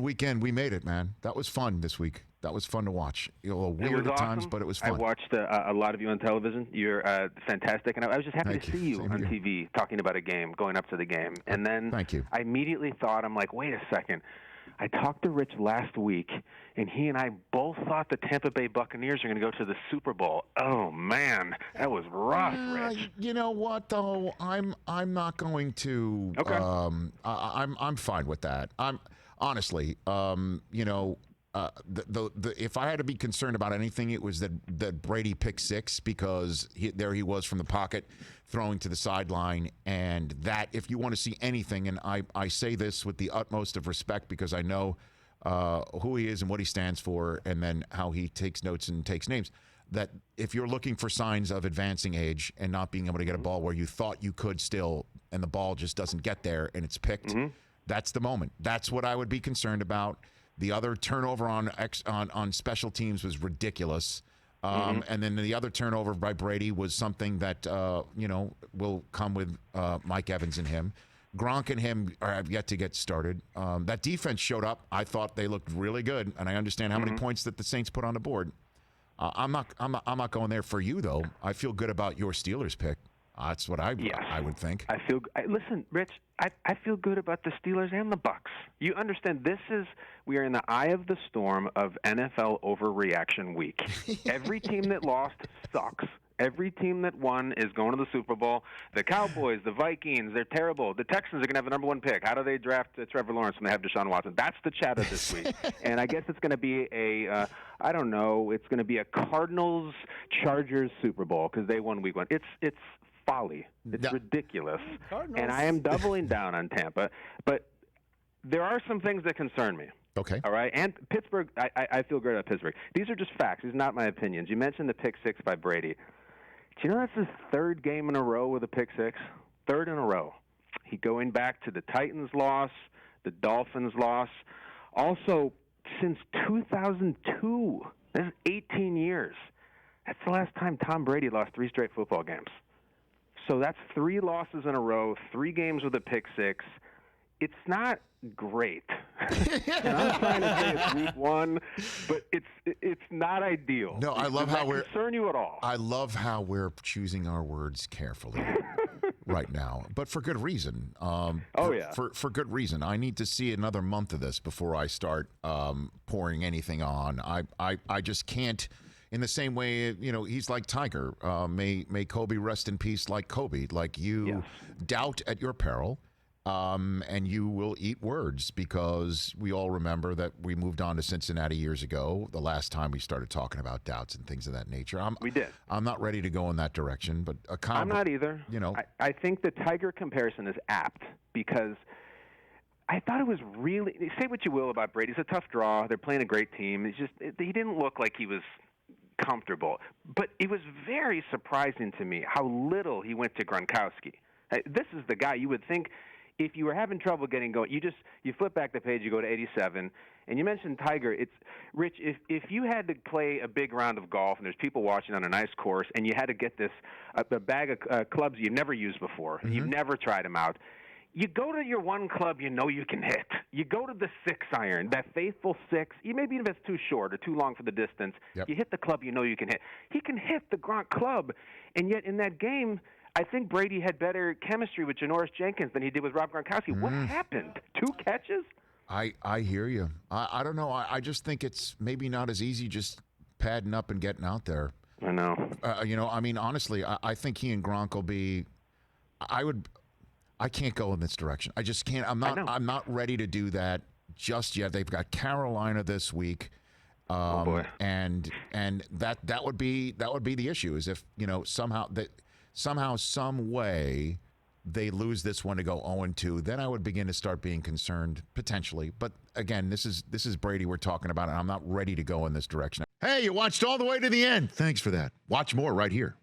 one weekend. We made it, man. That was fun this week. That was fun to watch. A little weird at times, but it was fun. I watched a lot of you on television. You're fantastic, and I was just happy to see you on TV talking about a game, going up to the game. And then Thank you. I immediately thought, I'm like, wait a second. I talked to Rich last week, and he and I both thought the Tampa Bay Buccaneers are going to go to the Super Bowl. Oh man, that was rough, Rich. You know what though? I'm not going to. Okay. I'm fine with that. I'm honestly, if I had to be concerned about anything, it was that Brady picked six, because there he was from the pocket throwing to the sideline, and that, if you want to see anything, and I say this with the utmost of respect because I know who he is and what he stands for, and then how he takes notes and takes names, that if you're looking for signs of advancing age and not being able to get a ball where you thought you could still, and the ball just doesn't get there and it's picked, that's the moment. That's what I would be concerned about. The other turnover on special teams was ridiculous. And then the other turnover by Brady was something that, will come with Mike Evans and him. Gronk and him have yet to get started. That defense showed up. I thought they looked really good, and I understand how many points that the Saints put on the board. I'm not going there for you, though. I feel good about your Steelers pick. That's what I would think. Listen, Rich, I feel good about the Steelers and the Bucs. You understand, we are in the eye of the storm of NFL overreaction week. Every team that lost sucks. Every team that won is going to the Super Bowl. The Cowboys, the Vikings, they're terrible. The Texans are going to have the number one pick. How do they draft Trevor Lawrence when they have Deshaun Watson? That's the chatter this week. And I guess it's going to be I don't know, it's going to be a Cardinals-Chargers Super Bowl because they won week one. It's folly. It's ridiculous. And I am doubling down on Tampa. But there are some things that concern me. Okay. All right. And Pittsburgh, I feel great about Pittsburgh. These are just facts. These are not my opinions. You mentioned the pick six by Brady. Do you know that's his third game in a row with a pick six? Third in a row. He going back to the Titans loss, the Dolphins loss. Also, since 2002, that's 18 years. That's the last time Tom Brady lost 3 straight football games. So that's 3 losses in a row, 3 games with a pick six. It's not great. And I'm trying to say it's week one, but it's not ideal. No, I love how we're concern you at all. I love how we're choosing our words carefully right now, but for good reason. For good reason. I need to see another month of this before I start pouring anything on. I just can't. In the same way, he's like Tiger. May Kobe rest in peace, like Kobe. Like you doubt at your peril. And you will eat words, because we all remember that we moved on to Cincinnati years ago, the last time we started talking about doubts and things of that nature. We did. I'm not ready to go in that direction, but I'm not either. I think the Tiger comparison is apt, because I thought it was really, say what you will about Brady, it's a tough draw. They're playing a great team. He didn't look like he was comfortable, but it was very surprising to me how little he went to Gronkowski. This is the guy you would think, if you were having trouble getting going, you flip back the page, you go to 87, and you mentioned Tiger. It's Rich. If you had to play a big round of golf and there's people watching on a nice course, and you had to get this a bag of clubs you've never used before, you've never tried them out. You go to your one club you know you can hit. You go to the 6-iron, that faithful 6. Maybe even if it's too short or too long for the distance, you hit the club you know you can hit. He can hit the Gronk club, and yet in that game, I think Brady had better chemistry with Janoris Jenkins than he did with Rob Gronkowski. What happened? 2 catches? I hear you. I don't know. I just think it's maybe not as easy just padding up and getting out there. I know. Honestly, I think he and Gronk will be. I can't go in this direction. I just can't. I'm not ready to do that just yet. They've got Carolina this week. Oh boy. And that would be the issue, is if somehow, some way they lose this one to go 0-2, then I would begin to start being concerned, potentially. But again, this is Brady we're talking about, and I'm not ready to go in this direction. Hey, you watched all the way to the end. Thanks for that. Watch more right here.